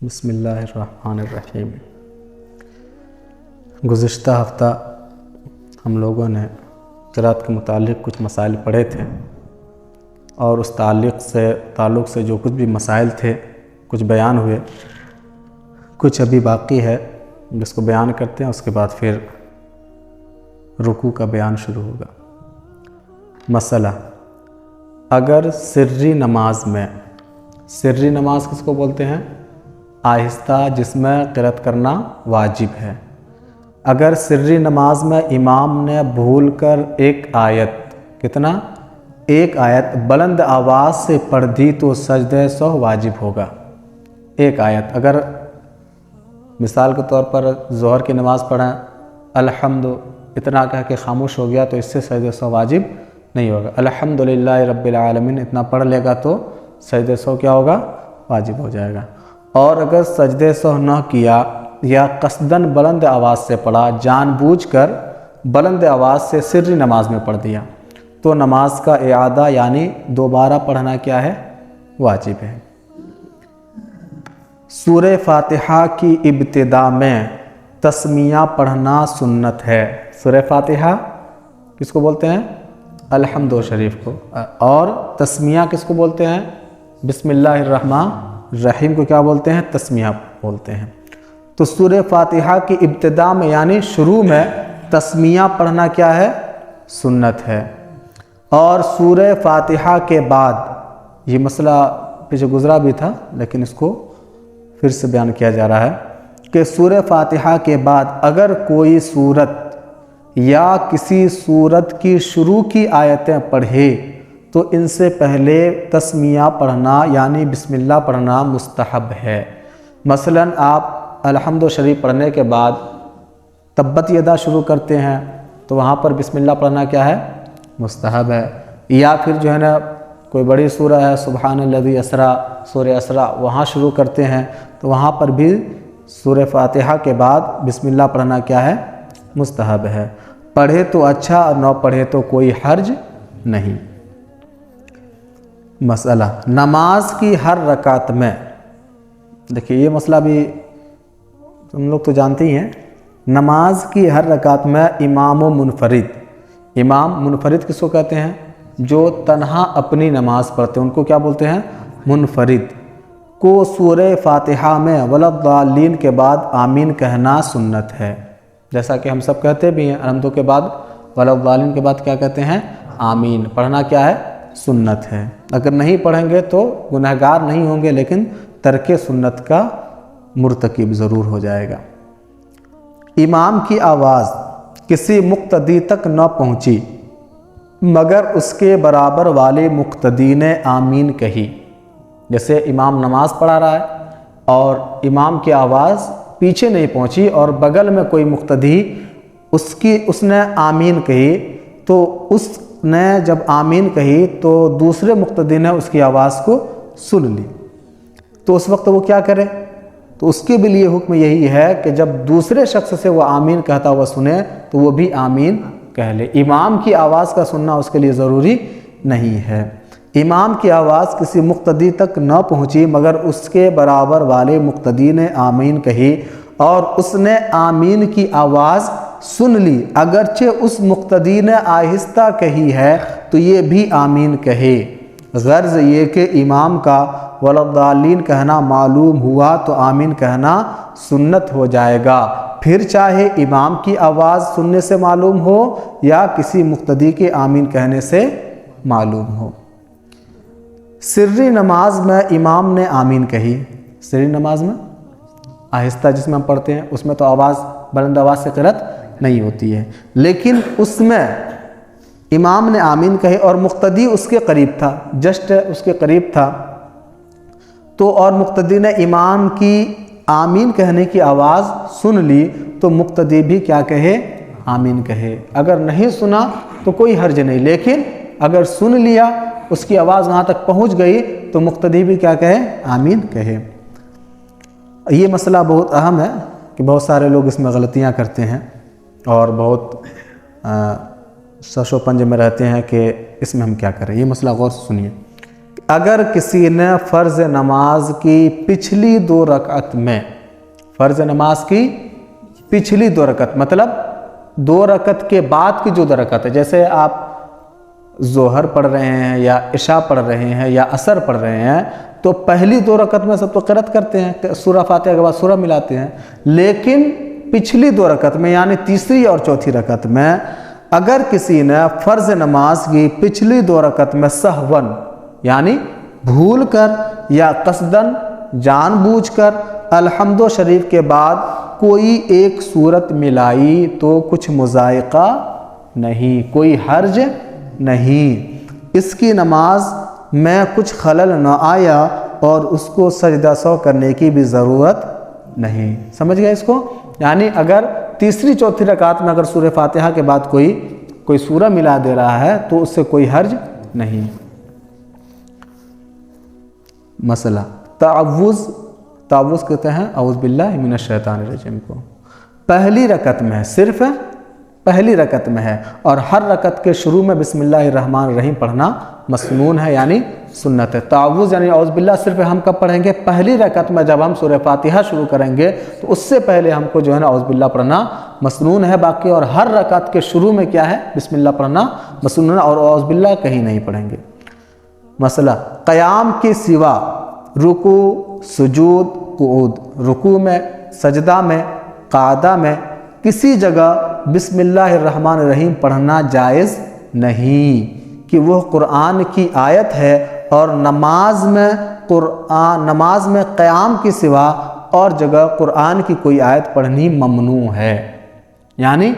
بسم اللہ الرحمن الرحیم۔ گزشتہ ہفتہ ہم لوگوں نے قرأت کے متعلق کچھ مسائل پڑھے تھے، اور اس تعلق سے جو کچھ بھی مسائل تھے کچھ بیان ہوئے، کچھ ابھی باقی ہے جس کو بیان کرتے ہیں، اس کے بعد پھر رکوع کا بیان شروع ہوگا۔ مسئلہ: اگر سری نماز میں، سری نماز کس کو بولتے ہیں؟ آہستہ جس میں قرأت کرنا واجب ہے، اگر سری نماز میں امام نے بھول کر ایک آیت بلند آواز سے پڑھ دی تو سجدہ سہو واجب ہوگا۔ ایک آیت، اگر مثال کے طور پر ظہر کی نماز پڑھیں الحمد اتنا کہہ کے خاموش ہو گیا تو اس سے سجدہ سہو واجب نہیں ہوگا۔ الحمدللہ رب العالمین اتنا پڑھ لے گا تو سجدہ سہو کیا ہوگا؟ واجب ہو جائے گا۔ اور اگر سجدہ سہو نہ کیا یا قصداً بلند آواز سے پڑھا، جان بوجھ کر بلند آواز سے سری نماز میں پڑھ دیا، تو نماز کا اعادہ یعنی دوبارہ پڑھنا کیا ہے؟ واجب ہے۔ سورہ فاتحہ کی ابتدا میں تسمیہ پڑھنا سنت ہے۔ سورہ فاتحہ کس کو بولتے ہیں؟ الحمد شریف کو۔ اور تسمیہ کس کو بولتے ہیں؟ بسم اللہ الرحمن الرحیم کو کیا بولتے ہیں؟ تسمیہ بولتے ہیں۔ تو سورہ فاتحہ کی ابتدا میں یعنی شروع میں تسمیہ پڑھنا کیا ہے؟ سنت ہے۔ اور سورہ فاتحہ کے بعد، یہ مسئلہ پیچھے گزرا بھی تھا لیکن اس کو پھر سے بیان کیا جا رہا ہے کہ سورہ فاتحہ کے بعد اگر کوئی سورت یا کسی سورت کی شروع کی آیتیں پڑھے تو ان سے پہلے تسمیہ پڑھنا یعنی بسم اللہ پڑھنا مستحب ہے۔ مثلا آپ الحمد شریف پڑھنے کے بعد تبت یدا شروع کرتے ہیں تو وہاں پر بسم اللہ پڑھنا کیا ہے؟ مستحب ہے۔ یا پھر جو ہے نا کوئی بڑی سورہ ہے سبحان الذی اسریٰ، سورہ اسراء، وہاں شروع کرتے ہیں تو وہاں پر بھی سورہ فاتحہ کے بعد بسم اللہ پڑھنا کیا ہے؟ مستحب ہے۔ پڑھے تو اچھا اور نہ پڑھے تو کوئی حرج نہیں۔ مسئلہ: نماز کی ہر رکعت میں، دیکھیے یہ مسئلہ بھی تم لوگ تو جانتے ہی ہیں، نماز کی ہر رکعت میں امام و منفرد، امام منفرد کس کو کہتے ہیں؟ جو تنہا اپنی نماز پڑھتے ہیں ان کو کیا بولتے ہیں؟ منفرد کو سورہ فاتحہ میں وَلَضَّالِّينَ کے بعد آمین کہنا سنت ہے۔ جیسا کہ ہم سب کہتے بھی ہیں الحمد کے بعد وَلَضَّالِّينَ کے بعد کیا کہتے ہیں؟ آمین پڑھنا کیا ہے؟ سنت ہے۔ اگر نہیں پڑھیں گے تو گنہگار نہیں ہوں گے لیکن ترک سنت کا مرتکب ضرور ہو جائے گا۔ امام کی آواز کسی مقتدی تک نہ پہنچی مگر اس کے برابر والے مقتدی نے آمین کہی۔ جیسے امام نماز پڑھا رہا ہے اور امام کی آواز پیچھے نہیں پہنچی اور بغل میں کوئی مقتدی اس نے آمین کہی، تو اس نے جب آمین کہی تو دوسرے مقتدی نے اس کی آواز کو سن لی، تو اس وقت وہ کیا کرے؟ تو اس کے بھی لیے حکم یہی ہے کہ جب دوسرے شخص سے وہ آمین کہتا ہوا سنے تو وہ بھی آمین کہہ لے۔ امام کی آواز کا سننا اس کے لیے ضروری نہیں ہے۔ امام کی آواز کسی مقتدی تک نہ پہنچی مگر اس کے برابر والے مقتدی نے آمین کہی اور اس نے آمین کی آواز سن لی، اگرچہ اس مقتدی نے آہستہ کہی ہے تو یہ بھی آمین کہے۔ غرض یہ کہ امام کا وَلَضَّالِّينَ کہنا معلوم ہوا تو آمین کہنا سنت ہو جائے گا، پھر چاہے امام کی آواز سننے سے معلوم ہو یا کسی مقتدی کے آمین کہنے سے معلوم ہو۔ سری نماز میں امام نے آمین کہی، سری نماز میں آہستہ جس میں ہم پڑھتے ہیں اس میں تو بلند آواز سے قرأت نہیں ہوتی ہے، لیکن اس میں امام نے آمین کہی اور مقتدی اس کے قریب تھا، جسٹ اس کے قریب تھا، تو اور مقتدی نے امام کی آمین کہنے کی آواز سن لی تو مقتدی بھی کیا کہے؟ آمین کہے۔ اگر نہیں سنا تو کوئی حرج نہیں، لیکن اگر سن لیا اس کی آواز وہاں تک پہنچ گئی تو مقتدی بھی کیا کہے؟ آمین کہے۔ یہ مسئلہ بہت اہم ہے کہ بہت سارے لوگ اس میں غلطیاں کرتے ہیں اور بہت شش و پنج میں رہتے ہیں کہ اس میں ہم کیا کریں۔ یہ مسئلہ غور سے سنیے۔ اگر کسی نے فرض نماز کی پچھلی 2 رکعت میں، فرض نماز کی پچھلی 2 رکعت مطلب 2 رکعت کے بعد کی جو 2 رکعت ہے، جیسے آپ ظہر پڑھ رہے ہیں یا عشاء پڑھ رہے ہیں یا عصر پڑھ رہے ہیں، تو پہلی 2 رکعت میں سب تو قرأت کرتے ہیں، سورہ فاتحہ کے بعد سورہ ملاتے ہیں، لیکن پچھلی 2 رکعت میں یعنی تیسری اور چوتھی رکعت میں اگر کسی نے فرض نماز کی پچھلی 2 رکعت میں سہون یعنی بھول کر یا قصدن جان بوجھ کر الحمد شریف کے بعد کوئی ایک سورت ملائی تو کچھ مضائقہ نہیں، کوئی حرج نہیں، اس کی نماز میں کچھ خلل نہ آیا اور اس کو سجدہ سہو کرنے کی بھی ضرورت نہیں۔ سمجھ گئے اس کو؟ یعنی اگر تیسری چوتھی رکعت میں اگر سورہ فاتحہ کے بعد کوئی سورہ ملا دے رہا ہے تو اس سے کوئی حرج نہیں۔ مسئلہ تعوذ کہتے ہیں اعوذ باللہ من الشیطان الرجیم کو، پہلی رکعت میں صرف پہلی رکعت میں ہے، اور ہر رکعت کے شروع میں بسم اللہ الرحمن الرحیم پڑھنا مسنون ہے یعنی سنت ہے۔ تعوذ یعنی اعوذ باللہ صرف ہم کب پڑھیں گے؟ پہلی رکعت میں جب ہم سورہ فاتحہ شروع کریں گے تو اس سے پہلے ہم کو جو ہے نا اعوذ باللہ پڑھنا مسنون ہے، باقی اور ہر رکعت کے شروع میں کیا ہے؟ بسم اللہ پڑھنا مسنون ہے، اور اعوذ باللہ کہیں نہیں پڑھیں گے۔ مسئلہ قیام کے سوا رکوع، سجود، قعود، رکوع میں، سجدہ میں، قعدہ میں کسی جگہ بسم اللہ الرحمن الرحیم پڑھنا جائز نہیں کہ وہ قرآن کی آیت ہے، اور نماز میں قیام کے سوا اور جگہ قرآن کی کوئی آیت پڑھنی ممنوع ہے، یعنی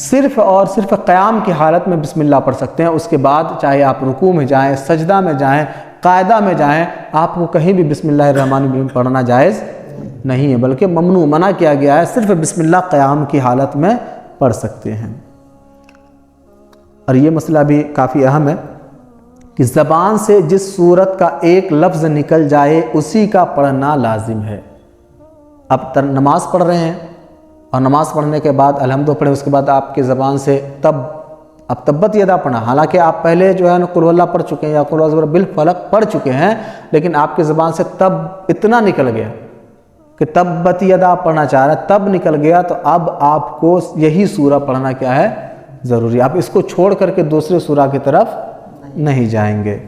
صرف اور صرف قیام کی حالت میں بسم اللہ پڑھ سکتے ہیں، اس کے بعد چاہے آپ رکوع میں جائیں، سجدہ میں جائیں، قاعدہ میں جائیں، آپ کو کہیں بھی بسم اللہ الرحمن الرحیم پڑھنا جائز نہیں ہے، بلکہ ممنوع منع کیا گیا ہے، صرف بسم اللہ قیام کی حالت میں پڑھ سکتے ہیں۔ اور یہ مسئلہ بھی کافی اہم ہے کہ زبان سے جس صورت کا ایک لفظ نکل جائے اسی کا پڑھنا لازم ہے۔ اب نماز پڑھ رہے ہیں اور نماز پڑھنے کے بعد الحمد پڑھے، اس کے بعد آپ کی زبان سے تبت یدا پڑھنا، حالانکہ آپ پہلے جو ہے نا قل اللہ پڑھ چکے ہیں یا قل اعوذ بالفلق پڑھ چکے ہیں، لیکن آپ کی زبان سے تب اتنا نکل گیا کہ تبت یدا پڑھنا چاہ رہا ہے، تب نکل گیا، تو اب آپ کو یہی سورہ پڑھنا کیا ہے؟ ضروری۔ آپ اس کو چھوڑ کر کے دوسرے سورہ کی طرف نہیں جائیں گے۔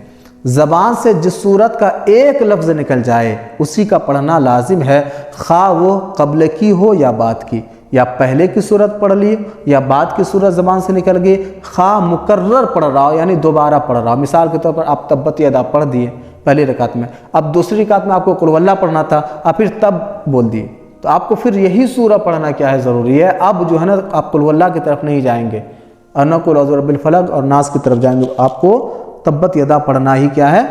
زبان سے جس صورت کا ایک لفظ نکل جائے اسی کا پڑھنا لازم ہے، خواہ وہ قبل کی ہو یا بعد کی، یا پہلے کی صورت پڑھ لی یا بعد کی صورت زبان سے نکل گئی، خواہ مکرر پڑھ رہا ہو یعنی دوبارہ پڑھ رہا ہو۔ مثال کے طور پر آپ تبت یدا پڑھ دیے پہلی رکعت میں، اب دوسری رکعت میں آپ کو قل ہو اللہ پڑھنا تھا، آپ پھر تب بول دیے، تو آپ کو پھر یہی سورہ پڑھنا کیا ہے؟ ضروری ہے۔ اب جو ہے نا آپ قل ہو اللہ کی طرف نہیں جائیں گے، اور نہ قل اعوذ برب الفلق اور ناس کی طرف جائیں گے، آپ کو تبت یدا پڑھنا ہی کیا ہے؟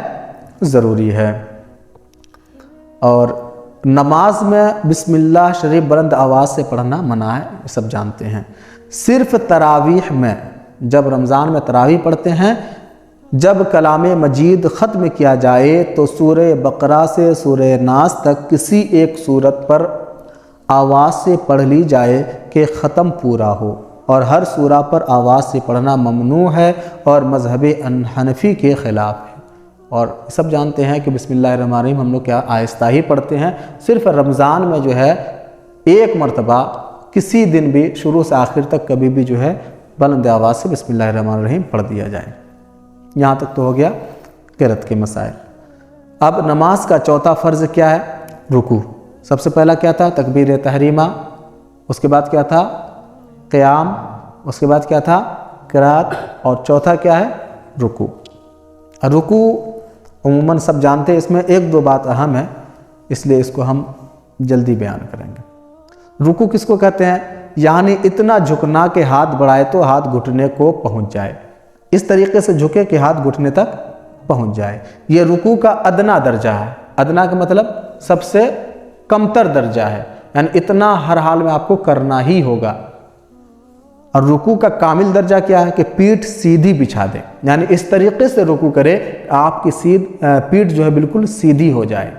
ضروری ہے۔ اور نماز میں بسم اللہ شریف بلند آواز سے پڑھنا منع ہے، یہ سب جانتے ہیں۔ صرف تراویح میں، جب رمضان میں تراویح پڑھتے ہیں، جب کلام مجید ختم کیا جائے تو سورہ بقرہ سے سورہ ناس تک کسی ایک سورت پر آواز سے پڑھ لی جائے کہ ختم پورا ہو، اور ہر سورہ پر آواز سے پڑھنا ممنوع ہے اور مذہب حنفی کے خلاف ہے۔ اور سب جانتے ہیں کہ بسم اللہ الرحمن الرحیم ہم لوگ کیا آہستہ ہی پڑھتے ہیں، صرف رمضان میں جو ہے ایک مرتبہ کسی دن بھی شروع سے آخر تک کبھی بھی جو ہے بلند آواز سے بسم اللہ الرحمن الرحیم پڑھ دیا جائے۔ یہاں تک تو ہو گیا قرأت کے مسائل۔ اب نماز کا چوتھا فرض کیا ہے؟ رکوع۔ سب سے پہلا کیا تھا؟ تکبیر تحریمہ، اس کے بعد کیا تھا؟ قیام، اس کے بعد کیا تھا؟ قرأت، اور چوتھا کیا ہے؟ رکوع۔ رکوع عموماً سب جانتے ہیں، اس میں ایک دو بات اہم ہے، اس لیے اس کو ہم جلدی بیان کریں گے۔ رکوع کس کو کہتے ہیں؟ یعنی اتنا جھکنا کہ ہاتھ بڑھائے تو ہاتھ گھٹنے کو پہنچ جائے، اس طریقے سے جھکے کہ ہاتھ گھٹنے تک پہنچ جائے، یہ رکوع کا ادنا درجہ ہے۔ ادنا کا مطلب سب سے کمتر درجہ ہے، یعنی اتنا ہر حال میں آپ کو کرنا ہی ہوگا۔ اور رکوع کا کامل درجہ کیا ہے؟ کہ پیٹھ سیدھی بچھا دیں، یعنی اس طریقے سے رکوع کرے آپ کی پیٹھ جو ہے بالکل سیدھی ہو جائے۔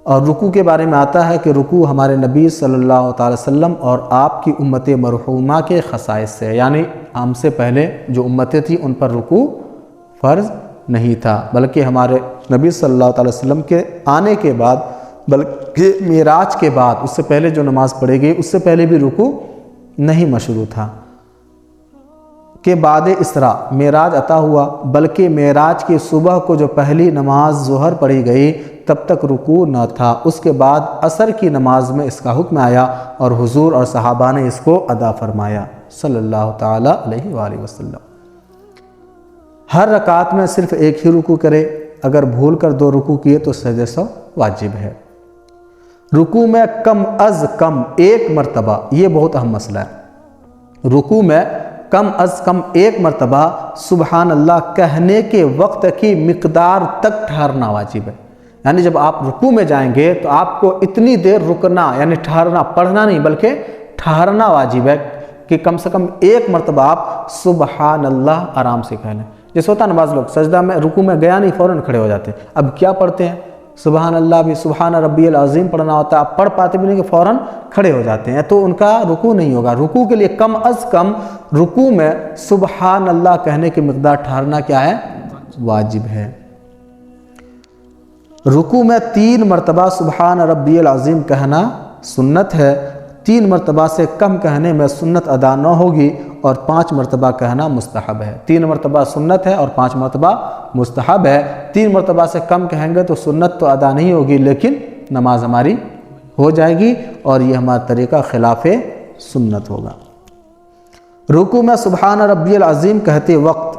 اور رکوع کے بارے میں آتا ہے کہ رکوع ہمارے نبی صلی اللہ تعالی وسلم اور آپ کی امت مرحومہ کے خصائص سے، یعنی ہم سے پہلے جو امتیں تھیں ان پر رکوع فرض نہیں تھا، بلکہ ہمارے نبی صلی اللہ علیہ وسلم کے آنے کے بعد، بلکہ معراج کے بعد، اس سے پہلے جو نماز پڑھی گئی اس سے پہلے بھی رکوع نہیں مشروع تھا۔ کہ بعد اسراء معراج عطا ہوا، بلکہ معراج کی صبح کو جو پہلی نماز ظہر پڑھی گئی تب تک رکوع نہ تھا، اس کے بعد عصر کی نماز میں اس کا حکم آیا اور حضور اور صحابہ نے اس کو ادا فرمایا صلی اللہ تعالی علیہ وآلہ وسلم۔ ہر رکعت میں صرف ایک ہی رکوع کرے، اگر بھول کر 2 رکوع کیے تو سجدہ سہو واجب ہے۔ رکوع میں کم از کم 1 مرتبہ، یہ بہت اہم مسئلہ ہے، رکوع میں کم از کم 1 مرتبہ سبحان اللہ کہنے کے وقت کی مقدار تک ٹھہرنا واجب ہے۔ یعنی جب آپ رکوع میں جائیں گے تو آپ کو اتنی دیر رکنا، یعنی ٹھہرنا، پڑھنا نہیں بلکہ ٹھہرنا واجب ہے کہ کم سے کم 1 مرتبہ آپ سبحان اللہ آرام سے کہہ لیں۔ جیسے ہوتا ہے نا بعض لوگ سجدہ میں رکوع میں گیا نہیں فوراً کھڑے ہو جاتے ہیں، اب کیا پڑھتے ہیں؟ سبحان اللہ بھی سبحان ربی العظیم پڑھنا ہوتا ہے، آپ پڑھ پاتے بھی نہیں کہ فوراً کھڑے ہو جاتے ہیں، تو ان کا رکوع نہیں ہوگا۔ رکوع کے لیے کم از کم رکوع میں سبحان اللہ کہنے کی مقدار ٹھہرنا کیا ہے؟ واجب ہے۔ رکوع میں 3 مرتبہ سبحان ربی العظیم کہنا سنت ہے، 3 مرتبہ سے کم کہنے میں سنت ادا نہ ہوگی اور 5 مرتبہ کہنا مستحب ہے۔ 3 مرتبہ سنت ہے اور 5 مرتبہ مستحب ہے۔ 3 مرتبہ سے کم کہیں گے تو سنت تو ادا نہیں ہوگی لیکن نماز ہماری ہو جائے گی اور یہ ہمارا طریقہ خلاف سنت ہوگا۔ رکوع میں سبحان ربی العظیم کہتے وقت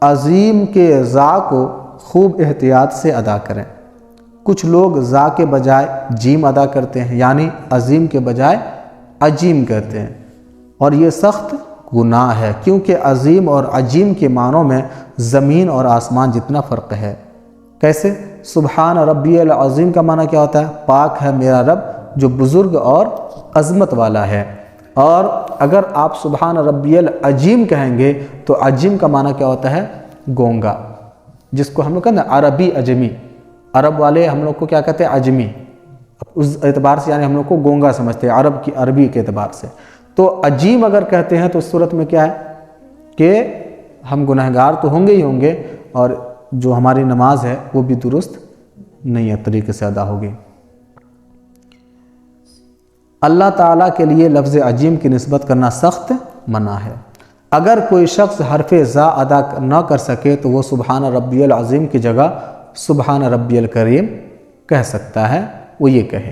عظیم کے ذا کو خوب احتیاط سے ادا کریں۔ کچھ لوگ ذا کے بجائے جیم ادا کرتے ہیں، یعنی عظیم کے بجائے عجیم کہتے ہیں، اور یہ سخت گناہ ہے کیونکہ عظیم اور عجیم کے معنوں میں زمین اور آسمان جتنا فرق ہے۔ کیسے؟ سبحان ربی العظیم کا معنی کیا ہوتا ہے؟ پاک ہے میرا رب جو بزرگ اور عظمت والا ہے، اور اگر آپ سبحان ربی العظیم کہیں گے تو عجیم کا معنی کیا ہوتا ہے؟ گونگا، جس کو ہم لوگ کہتے ہیں عربی عجمی، عرب والے ہم لوگ کو کیا کہتے ہیں؟ عجمی، اس اعتبار سے یعنی ہم لوگ کو گونگا سمجھتے ہیں عربی کے اعتبار سے۔ تو عجیم اگر کہتے ہیں تو اس صورت میں کیا ہے کہ ہم گنہگار تو ہوں گے ہی ہوں گے، اور جو ہماری نماز ہے وہ بھی درست نہیں ہے طریقے سے ادا ہوگی۔ اللہ تعالیٰ کے لیے لفظ عجیم کی نسبت کرنا سخت منع ہے۔ اگر کوئی شخص حرف ذا ادا نہ کر سکے تو وہ سبحان ربی العظیم کی جگہ سبحان ربی الکریم کہہ سکتا ہے، وہ یہ کہے۔